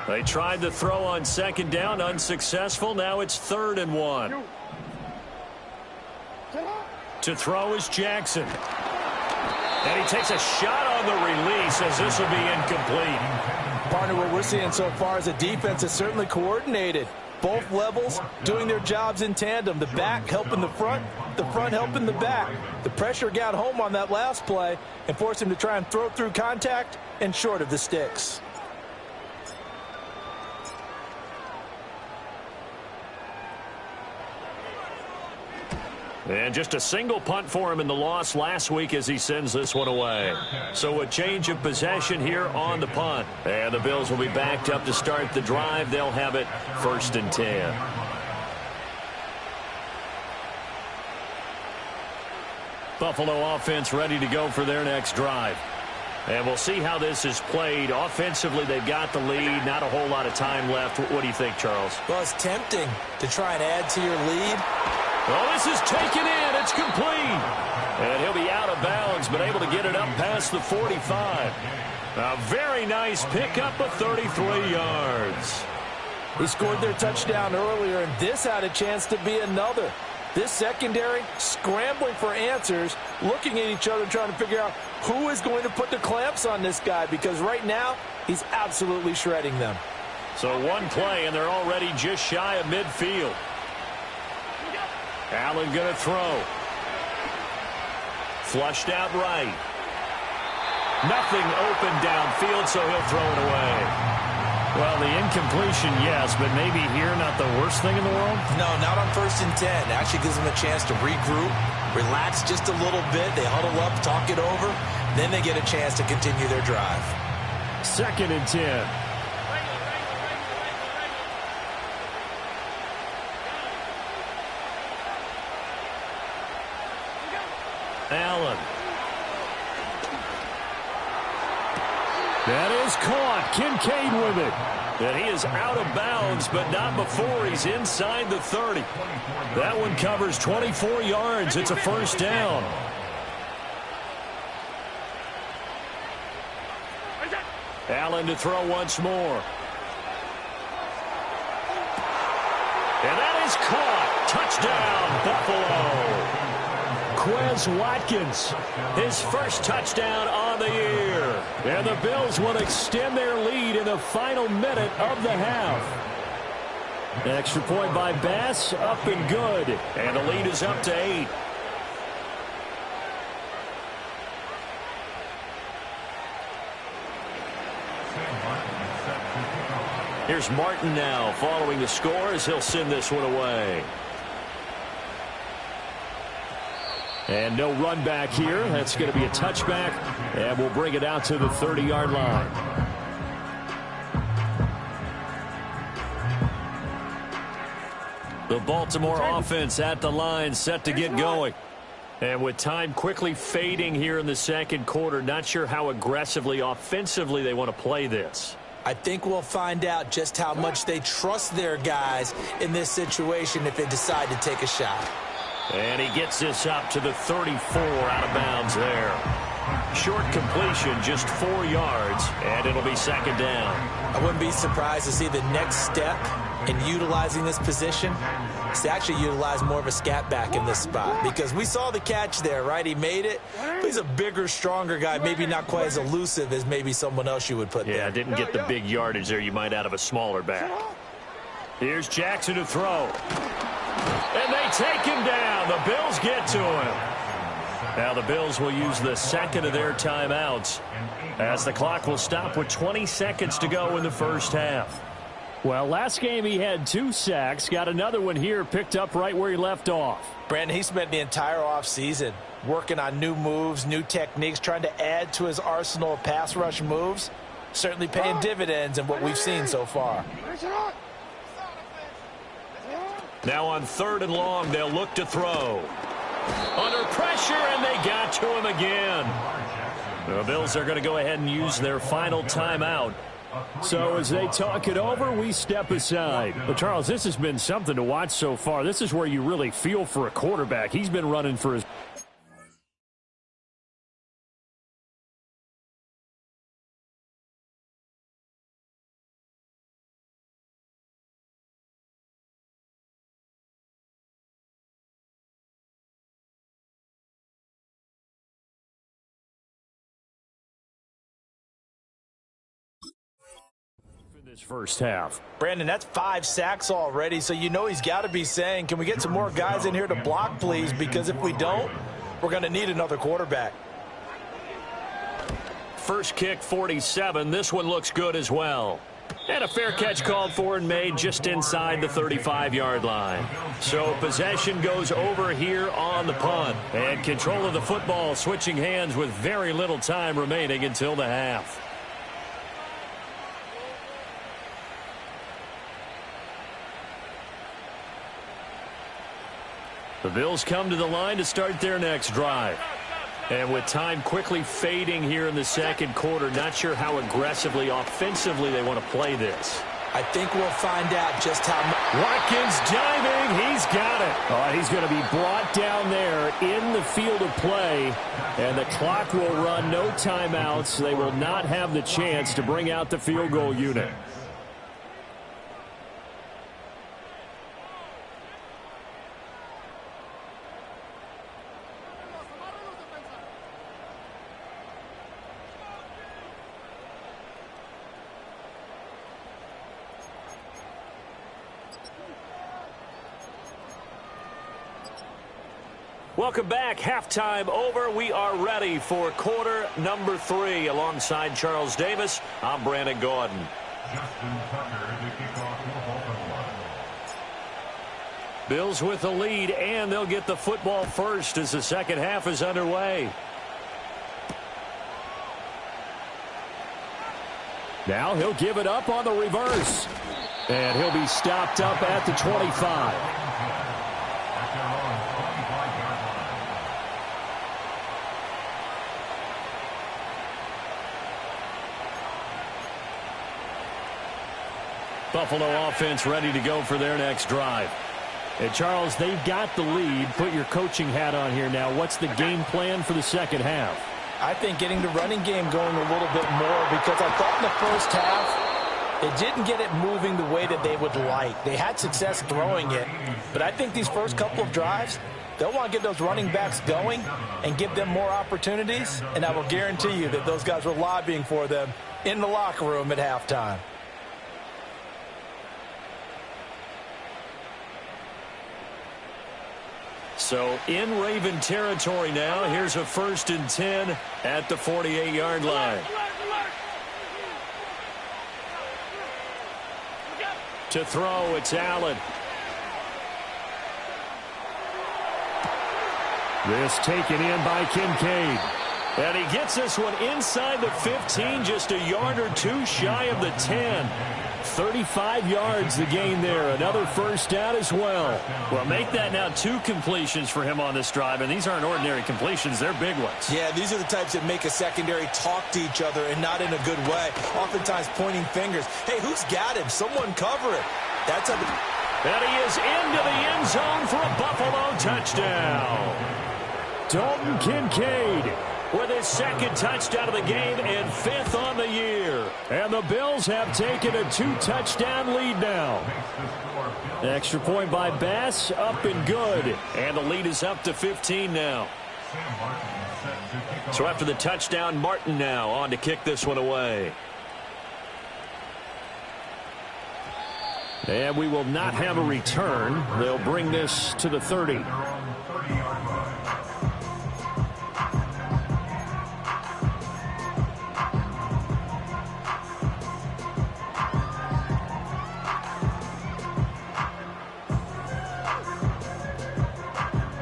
They tried to throw on second down, unsuccessful. Now it's 3rd and 1. To throw is Jackson. And he takes a shot on the release as this will be incomplete. Partner, what we're seeing so far is a defense is certainly coordinated. Both levels doing their jobs in tandem. The back helping the front helping the back. The pressure got home on that last play and forced him to try and throw through contact and short of the sticks. And just a single punt for him in the loss last week as he sends this one away. So a change of possession here on the punt. And the Bills will be backed up to start the drive. They'll have it 1st and 10. Buffalo offense ready to go for their next drive. And we'll see how this is played. Offensively, they've got the lead. Not a whole lot of time left. What do you think, Charles? Well, it's tempting to try and add to your lead. Well, this is taken in. It's complete. And he'll be out of bounds, but able to get it up past the 45. A very nice pickup of 33 yards. He scored their touchdown earlier, and this had a chance to be another. This secondary scrambling for answers, looking at each other, trying to figure out who is going to put the clamps on this guy, because right now he's absolutely shredding them. So one play, and they're already just shy of midfield. Allen going to throw. Flushed out right. Nothing open downfield, so he'll throw it away. Well, the incompletion, yes, but maybe here not the worst thing in the world? No, not on 1st and 10. Actually gives them a chance to regroup, relax just a little bit. They huddle up, talk it over. Then they get a chance to continue their drive. 2nd and 10. Allen. That is caught. Kincaid with it. And he is out of bounds, but not before he's inside the 30. That one covers 24 yards. It's a 1st down. Allen to throw once more. And that is caught. Touchdown, Buffalo. Quez Watkins, his first touchdown on the year. And the Bills will extend their lead in the final minute of the half. Extra point by Bass, up and good. And the lead is up to 8. Here's Martin now following the score as he'll send this one away. And no run back here. That's going to be a touchback, and we'll bring it out to the 30-yard line. The Baltimore offense at the line, set to get going. And with time quickly fading here in the second quarter, not sure how aggressively, offensively they want to play this. I think we'll find out just how much they trust their guys in this situation if they decide to take a shot. And he gets this up to the 34, out of bounds there. Short completion, just 4 yards, and it'll be 2nd down. I wouldn't be surprised to see the next step in utilizing this position is to actually utilize more of a scat back in this spot, because we saw the catch there, right? He made it. But he's a bigger, stronger guy, maybe not quite as elusive as maybe someone else you would put there. Yeah, didn't get the big yardage there you might out of a smaller back. Here's Jackson to throw. And they take him down. The Bills get to him. Now the Bills will use the second of their timeouts as the clock will stop with 20 seconds to go in the first half. Well, last game he had 2 sacks. Got another one here, picked up right where he left off. Brandon, he spent the entire offseason working on new moves, new techniques, trying to add to his arsenal of pass rush moves. Certainly paying dividends in what we've seen so far. Now on 3rd and long, they'll look to throw. Under pressure, and they got to him again. The Bills are going to go ahead and use their final timeout. So as they talk it over, we step aside. But, Charles, this has been something to watch so far. This is where you really feel for a quarterback. He's been running for his This first half. Brandon, that's 5 sacks already, so you know he's got to be saying, can we get some more guys in here to block, please? Because if we don't, we're going to need another quarterback. First kick, 47. This one looks good as well. And a fair catch called for and made just inside the 35-yard line. So possession goes over here on the punt. And control of the football switching hands with very little time remaining until the half. The Bills come to the line to start their next drive. And with time quickly fading here in the second quarter, not sure how aggressively, offensively they want to play this. I think we'll find out just how much. Watkins diving. He's got it. He's going to be brought down there in the field of play. And the clock will run, no timeouts. They will not have the chance to bring out the field goal unit. Welcome back. Halftime over. We are ready for quarter number 3. Alongside Charles Davis, I'm Brandon Gaudin. Bills with the lead, and they'll get the football first as the second half is underway. Now he'll give it up on the reverse. And he'll be stopped up at the 25. Buffalo offense ready to go for their next drive. And Charles, they've got the lead. Put your coaching hat on here now. What's the game plan for the second half? I think getting the running game going a little bit more, because I thought in the first half it didn't get it moving the way that they would like. They had success throwing it, but I think these first couple of drives, they'll want to get those running backs going and give them more opportunities, and I will guarantee you that those guys were lobbying for them in the locker room at halftime. So in Raven territory now. Here's a 1st and 10 at the 48-yard line. To throw, it's Allen. This taken in by Kincaid. And he gets this one inside the 15, just a yard or two shy of the 10. 35 yards the gain there. Another first down as well. Well, make that now 2 completions for him on this drive, and these aren't ordinary completions. They're big ones. Yeah, these are the types that make a secondary talk to each other, and not in a good way. Oftentimes pointing fingers. Hey, who's got him? Someone cover it. That's how. And he is into the end zone for a Buffalo touchdown. Dalton Kincaid with his 2nd touchdown of the game and 5th on the year. And the Bills have taken a 2-touchdown lead now. Extra point by Bass, up and good. And the lead is up to 15 now. So after the touchdown, Martin now on to kick this one away. And we will not have a return. They'll bring this to the 30.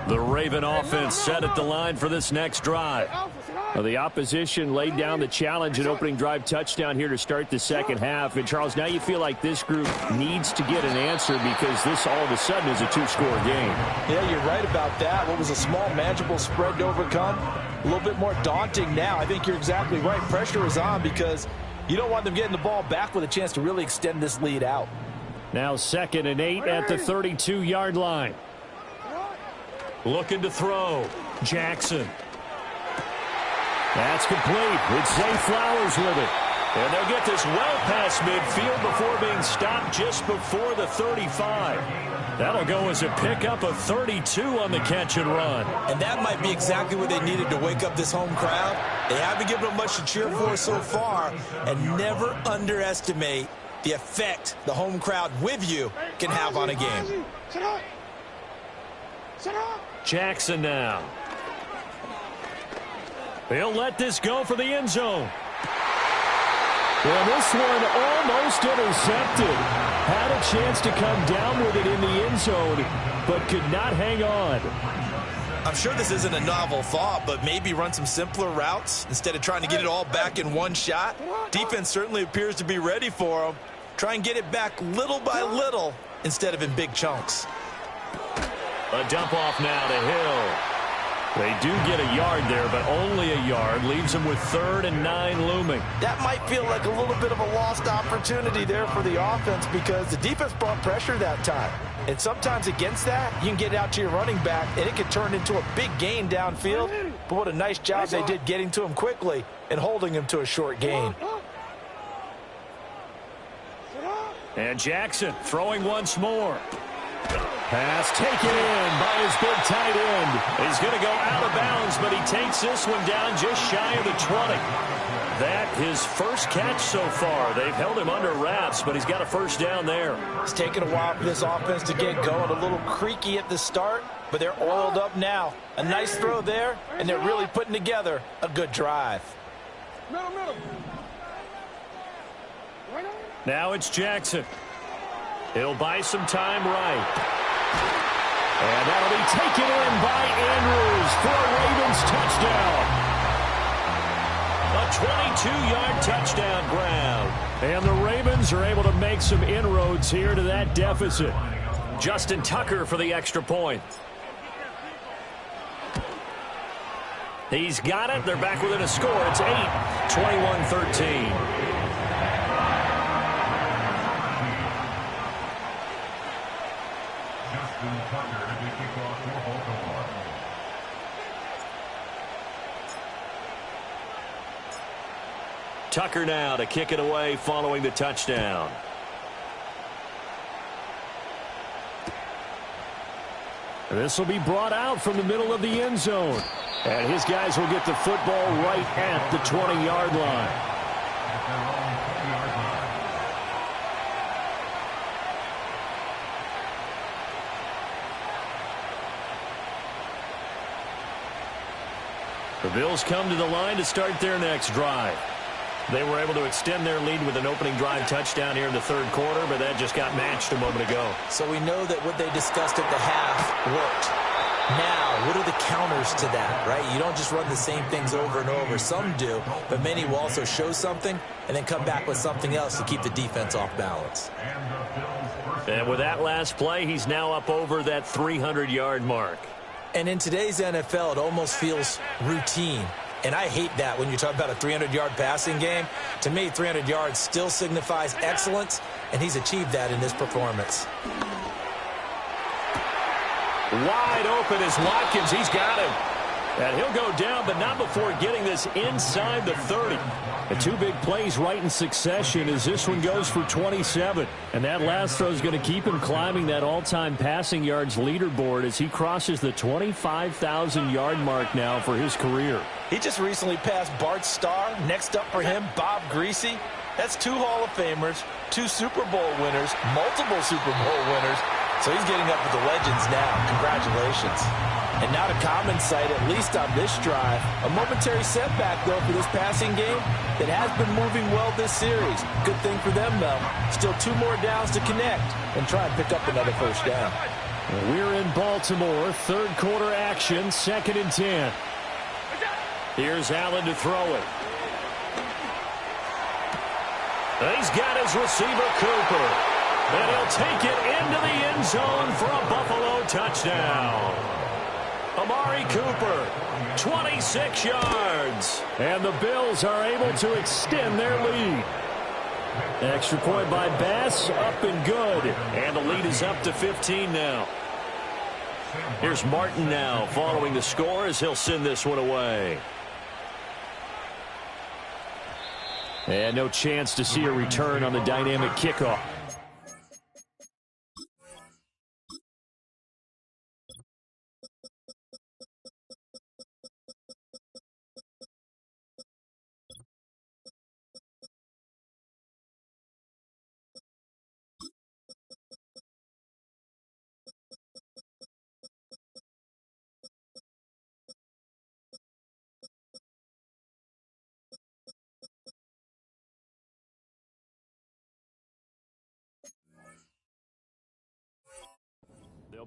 The Raven offense set at the line for this next drive. Well, the opposition laid down the challenge and opening drive touchdown here to start the second half. And, Charles, now you feel like this group needs to get an answer because this all of a sudden is a 2-score game. Yeah, you're right about that. What was a small, manageable spread to overcome, a little bit more daunting now. I think you're exactly right. Pressure is on because you don't want them getting the ball back with a chance to really extend this lead out. Now 2nd and 8 at the 32-yard line. Looking to throw. Jackson. That's complete. It's Zay Flowers with it. And they'll get this well past midfield before being stopped just before the 35. That'll go as a pickup of 32 on the catch and run. And that might be exactly what they needed to wake up this home crowd. They haven't given them much to cheer for so far. And never underestimate the effect the home crowd with you can have on a game. Jackson now. He'll let this go for the end zone. Well, this one almost intercepted. Had a chance to come down with it in the end zone, but could not hang on. I'm sure this isn't a novel thought, but maybe run some simpler routes instead of trying to get it all back in one shot. Defense certainly appears to be ready for them. Try and get it back little by little instead of in big chunks. A dump off now to Hill. They do get a yard there, but only a yard. Leaves them with 3rd and 9 looming. That might feel like a little bit of a lost opportunity there for the offense because the defense brought pressure that time. And sometimes against that, you can get out to your running back, and it can turn into a big gain downfield. But what a nice job they did getting to him quickly and holding him to a short gain. And Jackson throwing once more. Pass taken in by his big tight end. He's going to go out of bounds, but he takes this one down just shy of the 20. That his first catch so far. They've held him under wraps, but he's got a first down there. It's taken a while for this offense to get going. A little creaky at the start, but they're oiled up now. A nice throw there, and they're really putting together a good drive. Now it's Jackson. He'll buy some time right. And that'll be taken in by Andrews for a Ravens touchdown. A 22-yard touchdown grab. And the Ravens are able to make some inroads here to that deficit. Justin Tucker for the extra point. He's got it. They're back within a score. It's 8, 21-13. Tucker now to kick it away following the touchdown. This will be brought out from the middle of the end zone. And his guys will get the football right at the 20-yard line. The Bills come to the line to start their next drive. They were able to extend their lead with an opening drive touchdown here in the 3rd quarter, but that just got matched a moment ago. So we know that what they discussed at the half worked. Now, what are the counters to that, right? You don't just run the same things over and over. Some do, but many will also show something and then come back with something else to keep the defense off balance. And with that last play, he's now up over that 300-yard mark. And in today's NFL, it almost feels routine. And I hate that when you talk about a 300-yard passing game. To me, 300 yards still signifies excellence, and he's achieved that in this performance. Wide open is Watkins. He's got him. And he'll go down, but not before getting this inside the 30. The 2 big plays right in succession as this one goes for 27. And that last throw is going to keep him climbing that all-time passing yards leaderboard as he crosses the 25,000-yard mark now for his career. He just recently passed Bart Starr. Next up for him, Bob Greasy. That's 2 Hall of Famers, 2 Super Bowl winners, multiple Super Bowl winners. So he's getting up with the legends now. Congratulations. And not a common sight, at least on this drive. A momentary setback, though, for this passing game that has been moving well this series. Good thing for them, though. Still 2 more downs to connect and try and pick up another first down. We're in Baltimore. 3rd quarter action, 2nd and 10. Here's Allen to throw it. He's got his receiver, Cooper. And he'll take it into the end zone for a Buffalo touchdown. Amari Cooper, 26 yards. And the Bills are able to extend their lead. Extra point by Bass, up and good. And the lead is up to 15 now. Here's Martin now following the score as he'll send this one away. And no chance to see a return on the dynamic kickoff.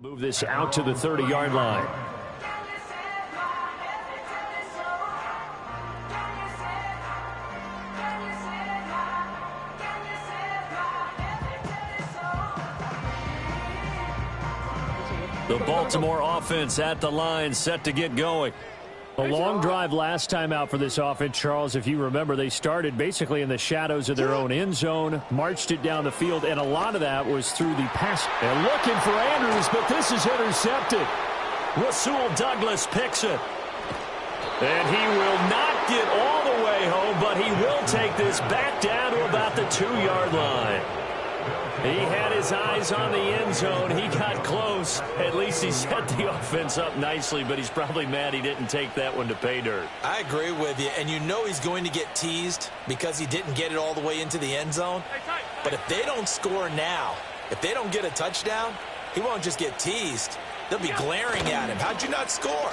Move this out to the 30-yard line. The Baltimore offense at the line, set to get going. A long drive last time out for this offense, Charles. If you remember, they started basically in the shadows of their own end zone, marched it down the field, and a lot of that was through the pass. And looking for Andrews, but this is intercepted. Rasul Douglas picks it. And he will not get all the way home, but he will take this back down to about the 2-yard line. He had his eyes on the end zone. He got close. At least he set the offense up nicely, but he's probably mad he didn't take that one to pay dirt. I agree with you, and you know he's going to get teased because he didn't get it all the way into the end zone. But if they don't score now, if they don't get a touchdown, he won't just get teased. They'll be glaring at him. How'd you not score?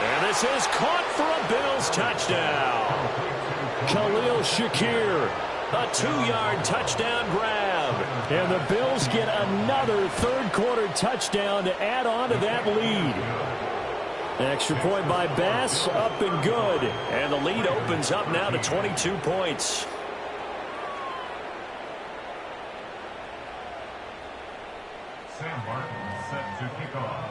And this is caught for a Bills touchdown. Khalil Shakir. A 2-yard touchdown grab. And the Bills get another third-quarter touchdown to add on to that lead. An extra point by Bass, up and good. And the lead opens up now to 22 points. Sam Martin set to kick off.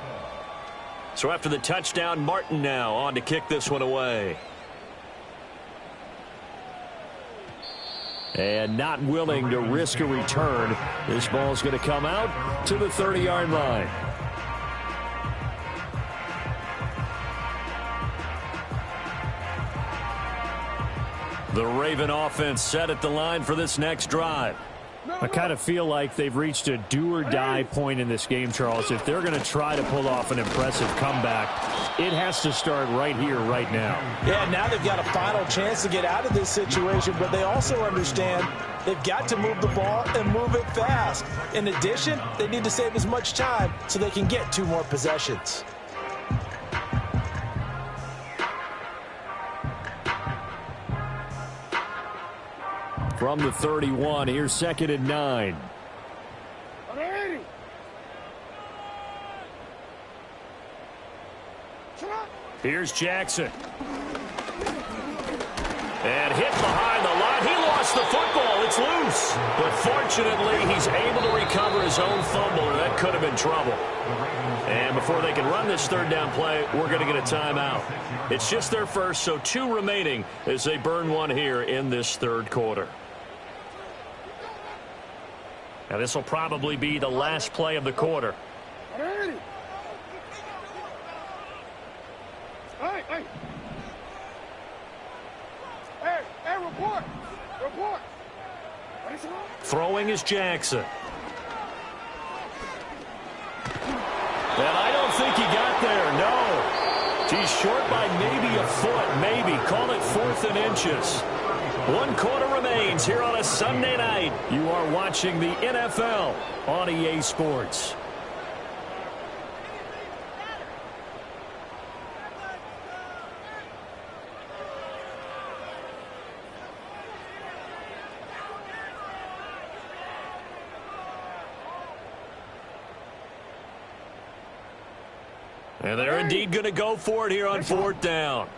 So after the touchdown, Martin now on to kick this one away. And not willing to risk a return. This ball's going to come out to the 30-yard line. The Raven offense set at the line for this next drive. I kind of feel like they've reached a do-or-die point in this game, Charles. If they're going to try to pull off an impressive comeback, it has to start right here, right now. Yeah, now they've got a final chance to get out of this situation, but they also understand they've got to move the ball and move it fast. In addition, they need to save as much time so they can get 2 more possessions. From the 31, here's 2nd and 9. Here's Jackson. And hit behind the line. He lost the football. It's loose. But fortunately, he's able to recover his own fumble, or that could have been trouble. And before they can run this 3rd down play, we're going to get a timeout. It's just their first, so 2 remaining as they burn one here in this 3rd quarter. Now, this will probably be the last play of the quarter. Throwing is Jackson. And I don't think he got there, no. He's short by maybe a foot, maybe. Call it 4th and inches. 1 quarter remains here on a Sunday night. You are watching the NFL on EA Sports. And they're indeed going to go for it here on 4th down.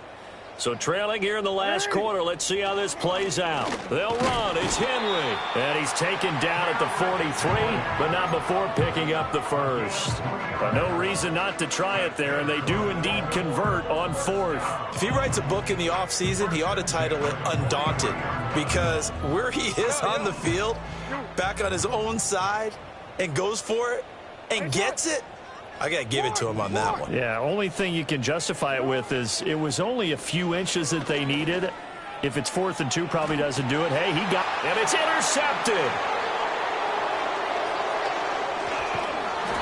So trailing here in the last quarter, let's see how this plays out. They'll run. It's Henry. And he's taken down at the 43, but not before picking up the first. But no reason not to try it there, and they do indeed convert on 4th. If he writes a book in the offseason, he ought to title it Undaunted, because where he is on the field, back on his own side, and goes for it and gets it, I got to give it to him on that one. Yeah, only thing you can justify it with is it was only a few inches that they needed. If it's 4th and 2, probably doesn't do it. Hey, he got... And it's intercepted.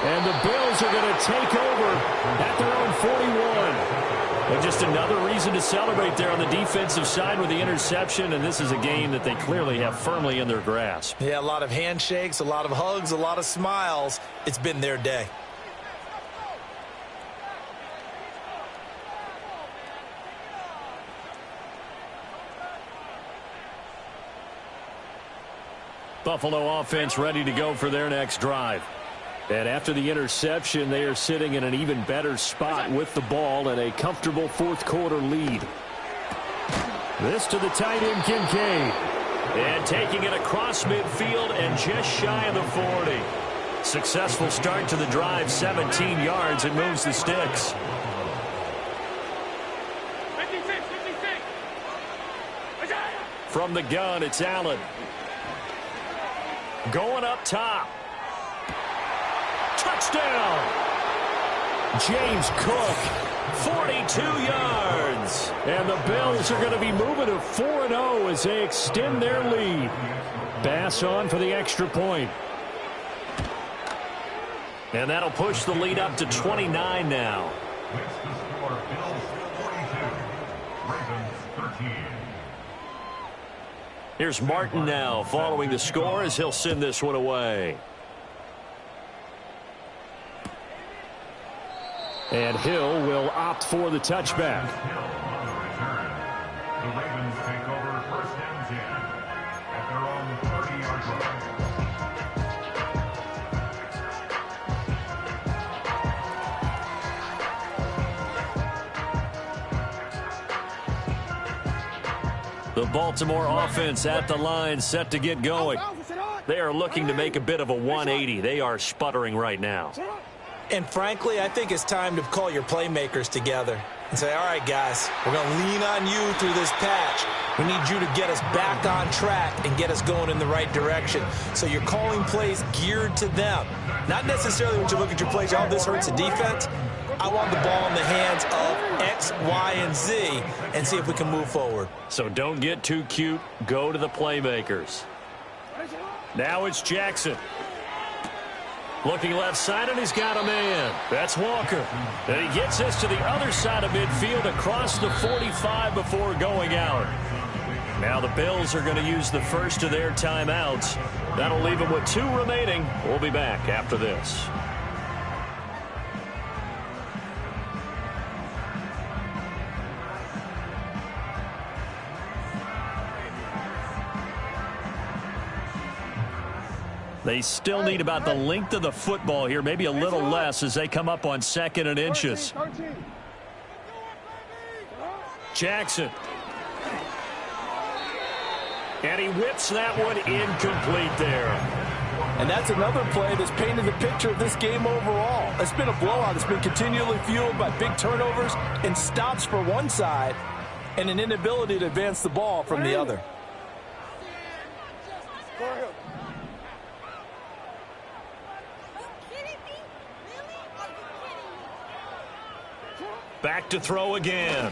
And the Bills are going to take over at their own 41. And just another reason to celebrate there on the defensive side with the interception. And this is a game that they clearly have firmly in their grasp. Yeah, a lot of handshakes, a lot of hugs, a lot of smiles. It's been their day. Buffalo offense ready to go for their next drive. And after the interception, they are sitting in an even better spot with the ball and a comfortable fourth-quarter lead. This to the tight end, Kincaid. And taking it across midfield and just shy of the 40. Successful start to the drive, 17 yards. It moves the sticks. From the gun, it's Allen. Going up top. Touchdown! James Cook. 42 yards. And the Bills are going to be moving to 4-0 as they extend their lead. Bass on for the extra point. And that'll push the lead up to 29 now. Makes the score Bills 42, Ravens 13. Here's Martin now following the score as he'll send this one away. And Hill will opt for the touchback. Hill on the return. The Ravens take over first and 10 at their own 30-yard line. The Baltimore offense at the line, set to get going. They are looking to make a bit of a 180. They are sputtering right now. And frankly, I think it's time to call your playmakers together and say, all right, guys, we're going to lean on you through this patch. We need you to get us back on track and get us going in the right direction. So you're calling plays geared to them. Not necessarily when you look at your plays, oh, this hurts the defense. I want the ball in the hands of X, Y, and Z and see if we can move forward. So don't get too cute. Go to the playmakers. Now it's Jackson. Looking left side, and he's got a man. That's Walker. And he gets this to the other side of midfield across the 45 before going out. Now the Bills are going to use the first of their timeouts. That'll leave them with 2 remaining. We'll be back after this. They still need about the length of the football here, maybe a little less as they come up on 2nd and inches. Jackson. And he whips that one incomplete there. And that's another play that's painted the picture of this game overall. It's been a blowout. It's been continually fueled by big turnovers and stops for one side and an inability to advance the ball from the other. Back to throw again.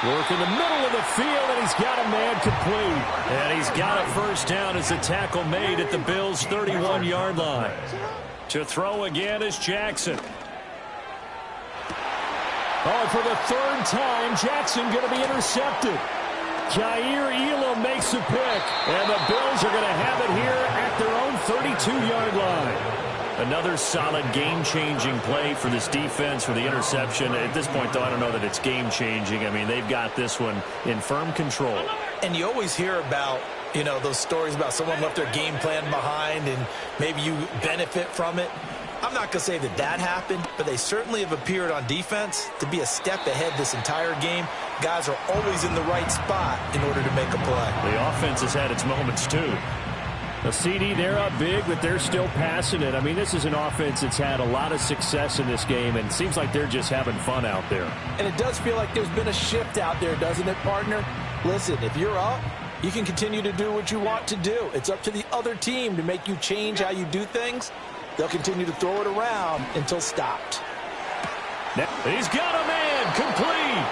Work in the middle of the field, and he's got a man complete. And he's got a first down as the tackle made at the Bills' 31-yard line. To throw again is Jackson. Oh, for the 3rd time, Jackson going to be intercepted. Jair Elam makes a pick, and the Bills are going to have it here at their own 32-yard line. Another solid game-changing play for this defense for the interception. At this point, though, I don't know that it's game-changing. I mean, they've got this one in firm control. And you always hear about, you know, those stories about someone left their game plan behind and maybe you benefit from it. I'm not going to say that that happened, but they certainly have appeared on defense to be a step ahead this entire game. Guys are always in the right spot in order to make a play. The offense has had its moments, too. The CD, they're up big, but they're still passing it. I mean, this is an offense that's had a lot of success in this game, and it seems like they're just having fun out there. And it does feel like there's been a shift out there, doesn't it, partner? Listen, if you're up, you can continue to do what you want to do. It's up to the other team to make you change how you do things. They'll continue to throw it around until stopped. Now, he's got a man complete.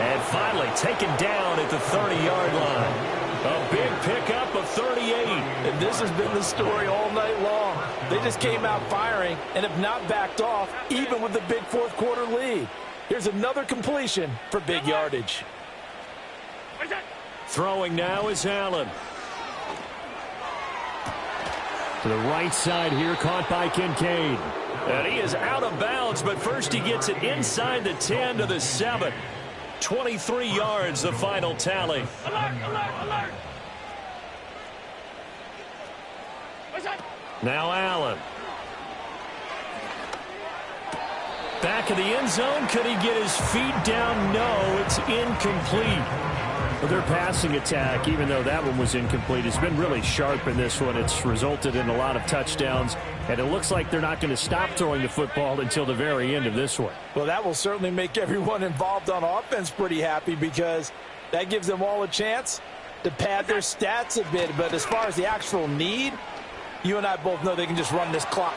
And finally taken down at the 30-yard line. A big pickup of 38. And this has been the story all night long. They just came out firing and have not backed off, even with the big fourth-quarter lead. Here's another completion for big yardage. Throwing now is Allen. To the right side here, caught by Kincaid. And he is out of bounds, but first he gets it inside the 10 to the 7. 23 yards, the final tally. Alert, alert, alert. Now Allen. Back of the end zone. Could he get his feet down? No, it's incomplete. Well, their passing attack, even though that one was incomplete, has been really sharp in this one. It's resulted in a lot of touchdowns, and it looks like they're not going to stop throwing the football until the very end of this one. Well, that will certainly make everyone involved on offense pretty happy because that gives them all a chance to pad their stats a bit. But as far as the actual need, you and I both know they can just run this clock.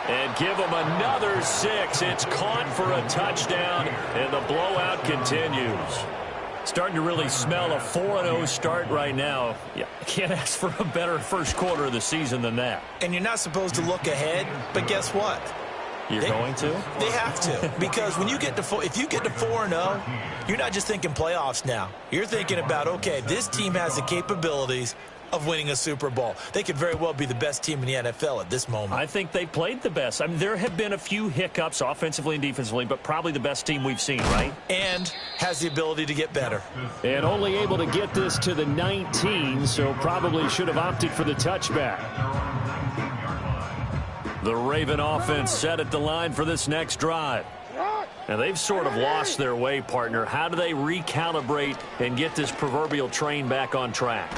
And give them another 6. It's caught for a touchdown, and the blowout continues. Starting to really smell a 4-0 start right now. Yeah, can't ask for a better first quarter of the season than that. And you're not supposed to look ahead, but guess what? You're going to? They have to, because when you get to if you get to 4-0, you're not just thinking playoffs now. You're thinking about, okay, this team has the capabilities of winning a Super Bowl. They could very well be the best team in the NFL at this moment. I think they played the best. I mean, there have been a few hiccups offensively and defensively, but probably the best team we've seen, right? And has the ability to get better. And only able to get this to the 19, so probably should have opted for the touchback. The Raven offense set at the line for this next drive. Now, they've sort of lost their way, partner. How do they recalibrate and get this proverbial train back on track?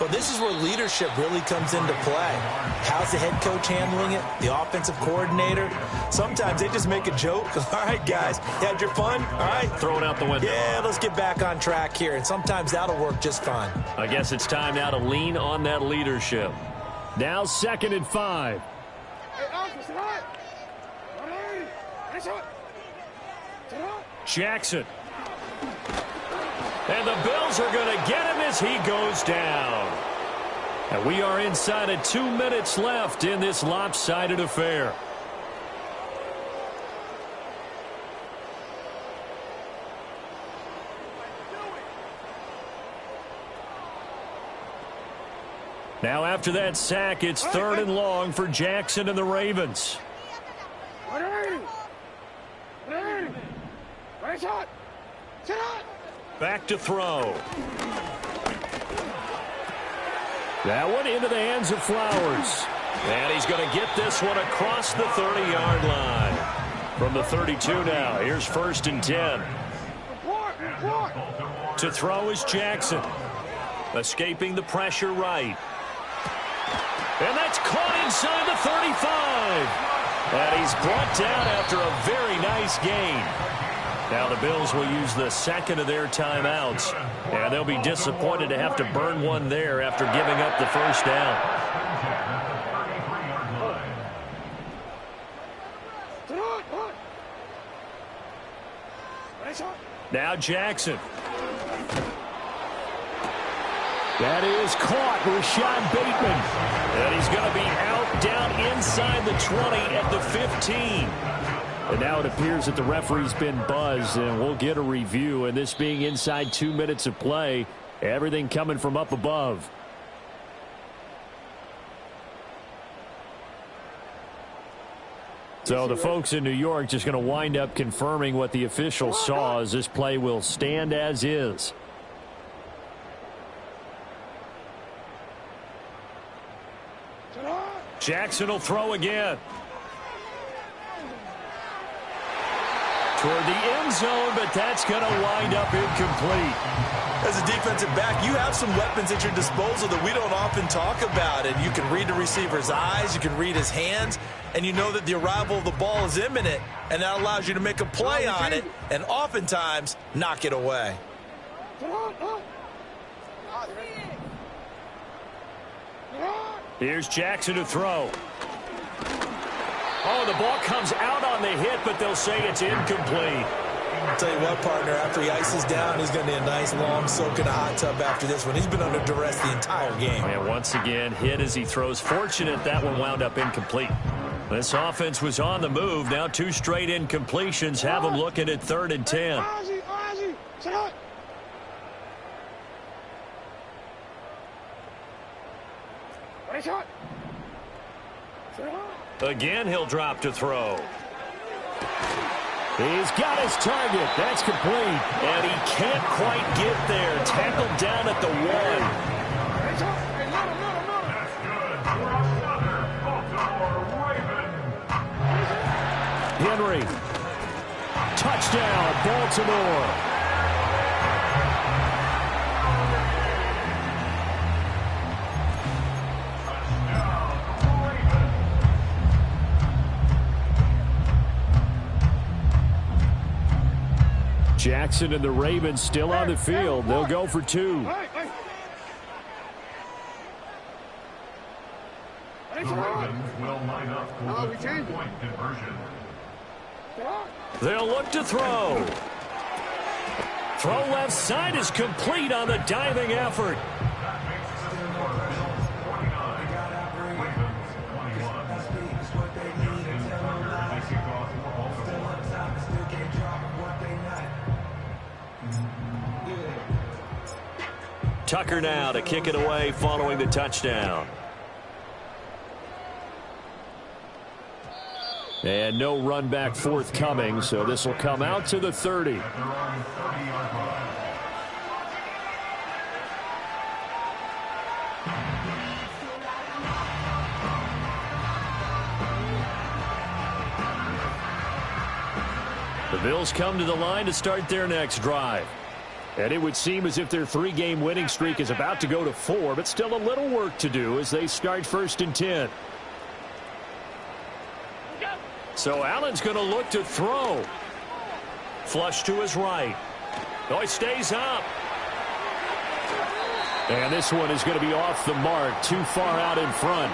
Well, this is where leadership really comes into play. How's the head coach handling it? The offensive coordinator? Sometimes they just make a joke. All right, guys, you had your fun? All right. Throw it out the window. Yeah, let's get back on track here. And sometimes that'll work just fine. I guess it's time now to lean on that leadership. Now 2nd and 5. Jackson. And the Bills are going to get him as he goes down. And we are inside of 2 minutes left in this lopsided affair. Now after that sack, it's 3rd and long for Jackson and the Ravens. Back to throw. That one into the hands of Flowers. And he's going to get this one across the 30-yard line. From the 32 now, here's 1st and 10. To throw is Jackson. Escaping the pressure right. And that's caught inside the 35. And he's brought down after a very nice gain. Now the Bills will use the 2nd of their timeouts, and they'll be disappointed to have to burn one there after giving up the 1st down. Now Jackson. That is caught. Rashad Bateman. And he's going to be out down inside the 20 at the 15. And now it appears that the referee's been buzzed, and we'll get a review. And this being inside 2 minutes of play, everything coming from up above. So the folks in New York just going to wind up confirming what the official saw, as this play will stand as is. Jackson will throw again. Toward the end zone, but that's going to wind up incomplete. As a defensive back, you have some weapons at your disposal that we don't often talk about. And you can read the receiver's eyes, you can read his hands, and you know that the arrival of the ball is imminent, and that allows you to make a play on it and oftentimes knock it away. Here's Jackson to throw. Oh, the ball comes out on the hit, but they'll say it's incomplete. I'll tell you what, partner, after he ices down, he's going to need a nice long soak in a hot tub after this one. He's been under duress the entire game. And once again, hit as he throws. Fortunate that one wound up incomplete. This offense was on the move. Now 2 straight incompletions have them looking at 3rd and 10. Again, he'll drop to throw. He's got his target. That's complete. And he can't quite get there. Tackled down at the 1. Henry. Touchdown, Baltimore. Jackson and the Ravens still on the field. They'll go for 2. The Ravens will line up for the 3-point conversion. They'll look to throw. Throw left side is complete on the diving effort. That makes the score Bills 49, Ravens 21. They kick off for Baltimore. Tucker now to kick it away following the touchdown. And no run back forthcoming, so this will come out to the 30. At their own 30-yard line. The Bills come to the line to start their next drive. And it would seem as if their 3-game winning streak is about to go to 4, but still a little work to do as they start 1st and 10. So Allen's going to look to throw. Flush to his right. Oh, he stays up. And this one is going to be off the mark, too far out in front.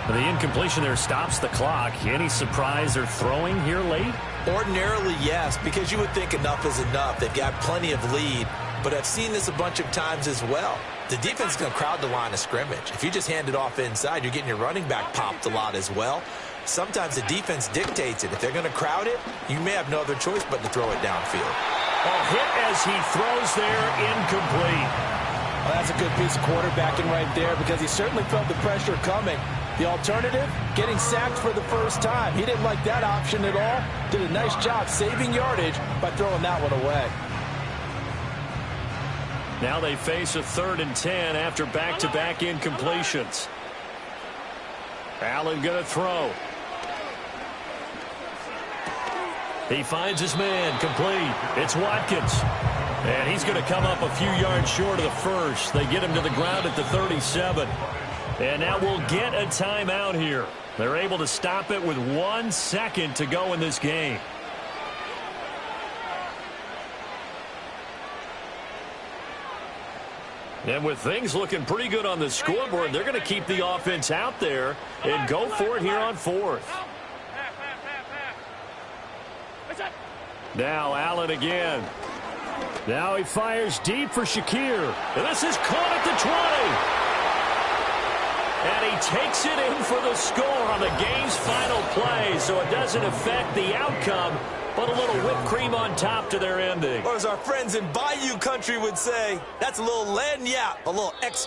The incompletion there stops the clock. Any surprise they're throwing here late? Ordinarily, yes, because you would think enough is enough. They've got plenty of lead, but I've seen this a bunch of times as well. The defense is going to crowd the line of scrimmage. If you just hand it off inside, you're getting your running back popped a lot as well. Sometimes the defense dictates it. If they're going to crowd it, you may have no other choice but to throw it downfield. A hit as he throws there, incomplete. Well, that's a good piece of quarterbacking right there because he certainly felt the pressure coming. The alternative, getting sacked for the first time. He didn't like that option at all. Did a nice job saving yardage by throwing that one away. Now they face a 3rd and 10 after back-to-back incompletions. Allen going to throw. He finds his man, complete. It's Watkins. And he's going to come up a few yards short of the first. They get him to the ground at the 37. And now we'll get a timeout here. They're able to stop it with 1 second to go in this game. And with things looking pretty good on the scoreboard, they're going to keep the offense out there and go for it here on 4th. Now Allen again. Now he fires deep for Shakir. And this is caught at the 20. And he takes it in for the score on the game's final play, so it doesn't affect the outcome, but a little whipped cream on top to their ending. Or as our friends in Bayou Country would say, that's a little lagniappe, a little extra.